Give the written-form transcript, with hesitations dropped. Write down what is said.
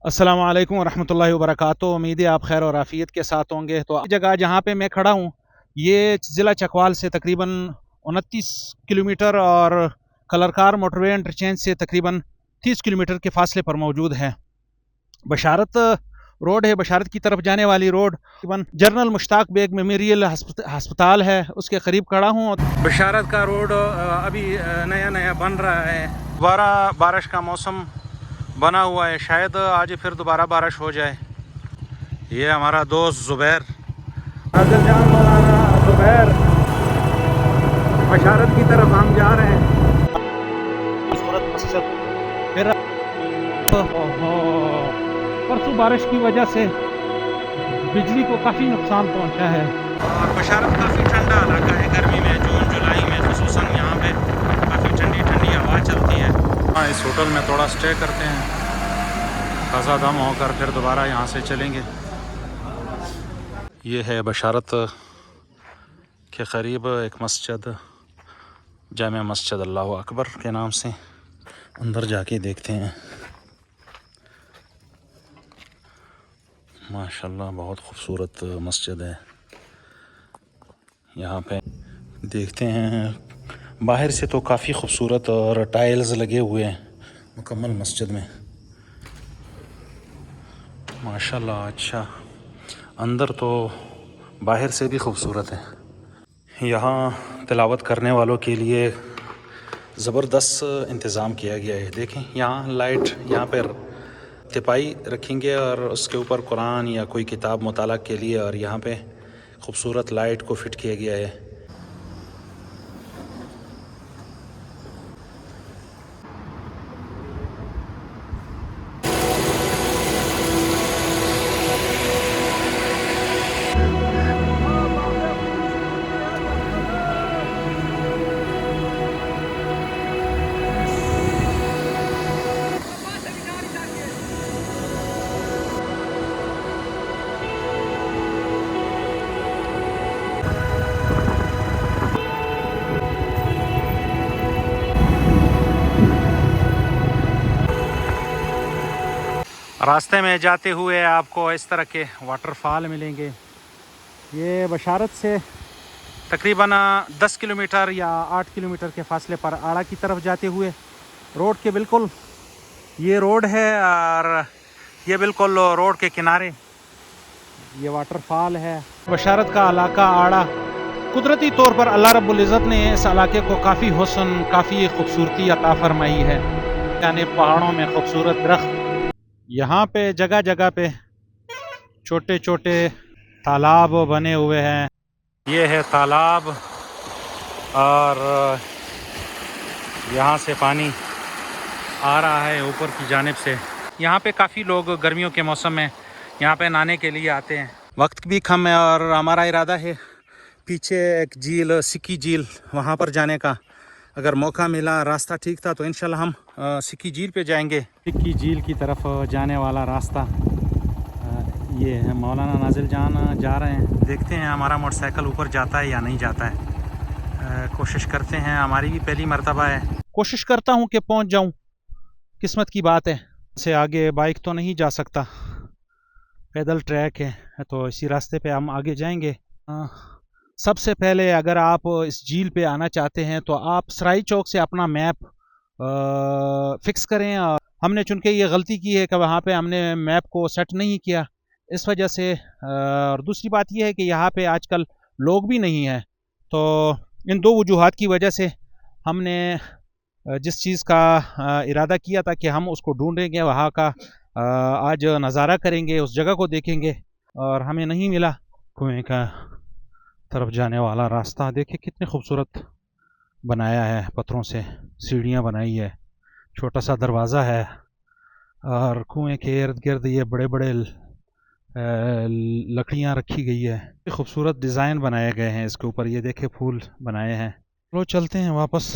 अस्सलामु अलैकुम वरहमतुल्लाहि वबरकातुहू। उम्मीद है आप खैर और आफियत के साथ होंगे। तो जगह जहाँ पे मैं खड़ा हूँ ये ज़िला चकवाल से तकरीबन 29 किलोमीटर और कलरकार मोटरवे इंटरचेंज से तकरीबन 30 किलोमीटर के फासले पर मौजूद है। बशारत रोड है, बशारत की तरफ जाने वाली रोड तकरीबन जनरल मुश्ताक बेग मेमोरियल हस्पताल है उसके करीब खड़ा हूँ। बशारत का रोड अभी नया नया बन रहा है। दोबारा बारिश का मौसम बना हुआ है, शायद आज फिर दोबारा बारिश हो जाए। ये हमारा दोस्त ज़ुबैर नाज़िल जान मौलाना ज़ुबैर बशारत की तरफ हम जा रहे हैं। सूरत मस्जिद फिर परसों बारिश की वजह से बिजली को काफ़ी नुकसान पहुंचा है। और बशारत काफ़ी ठंडा इलाका है, गर्मी में जून जुलाई में खुसूसन यहाँ पे काफ़ी ठंडी ठंडी हवा चलती है। हाँ, इस होटल में थोड़ा स्टे करते हैं, खासा दम होकर फिर दोबारा यहाँ से चलेंगे। ये है बशारत के करीब एक मस्जिद, जामे मस्जिद अल्लाह अकबर के नाम से। अंदर जाके देखते हैं। माशाल्लाह बहुत खूबसूरत मस्जिद है। यहाँ पे देखते हैं, बाहर से तो काफ़ी खूबसूरत और टाइल्स लगे हुए हैं मुकम्मल मस्जिद में, माशाल्लाह। अच्छा, अंदर तो बाहर से भी खूबसूरत है। यहाँ तिलावत करने वालों के लिए ज़बरदस्त इंतज़ाम किया गया है। देखें, यहाँ लाइट, यहाँ पर तिपाई रखेंगे और उसके ऊपर कुरान या कोई किताब मुताला के लिए, और यहाँ पे खूबसूरत लाइट को फिट किया गया है। रास्ते में जाते हुए आपको इस तरह के वाटरफॉल मिलेंगे। ये बशारत से तकरीबन 10 किलोमीटर या 8 किलोमीटर के फासले पर आड़ा की तरफ जाते हुए रोड के बिल्कुल ये रोड है, और ये बिल्कुल रोड के किनारे ये वाटरफॉल है। बशारत का इलाका आड़ा कुदरती तौर पर अल्लाह रब्बुल इज़्ज़त ने इस इलाके को काफ़ी हुस्न, काफ़ी खूबसूरती अता फरमाई है। यानी पहाड़ों में खूबसूरत दरख्त, यहाँ पे जगह जगह पे छोटे छोटे तालाब बने हुए हैं। ये है तालाब और यहाँ से पानी आ रहा है ऊपर की जानिब से। यहाँ पे काफ़ी लोग गर्मियों के मौसम में यहाँ पे नहाने के लिए आते हैं। वक्त भी कम है और हमारा इरादा है पीछे एक झील, सिक्की झील, वहाँ पर जाने का। अगर मौका मिला, रास्ता ठीक था, तो इंशाल्लाह हम सिक्की झील पे जाएंगे। सिक्की झील की तरफ जाने वाला रास्ता ये है। मौलाना नाज़िल जान जा रहे हैं, देखते हैं हमारा मोटरसाइकिल ऊपर जाता है या नहीं जाता है। कोशिश करते हैं, हमारी भी पहली मर्तबा है। कोशिश करता हूँ कि पहुँच जाऊँ, किस्मत की बात है। से आगे बाइक तो नहीं जा सकता, पैदल ट्रैक है, तो इसी रास्ते पे हम आगे जाएंगे। सबसे पहले अगर आप इस झील पे आना चाहते हैं तो आप सराई चौक से अपना मैप फिक्स करें। और हमने चूँकि ये गलती की है कि वहाँ पे हमने मैप को सेट नहीं किया, इस वजह से। और दूसरी बात यह है कि यहाँ पे आजकल लोग भी नहीं हैं, तो इन दो वजूहात की वजह से हमने जिस चीज़ का इरादा किया था कि हम उसको ढूंढेंगे, वहाँ का आज नज़ारा करेंगे, उस जगह को देखेंगे, और हमें नहीं मिला। कुएं का तरफ जाने वाला रास्ता देखिए कितने खूबसूरत बनाया है, पत्थरों से सीढ़ियाँ बनाई है, छोटा सा दरवाज़ा है, और कुएं के इर्द गिर्द ये बड़े बड़े लकड़ियाँ रखी गई है। खूबसूरत डिज़ाइन बनाए गए हैं इसके ऊपर, ये देखे फूल बनाए हैं। चलो चलते हैं वापस।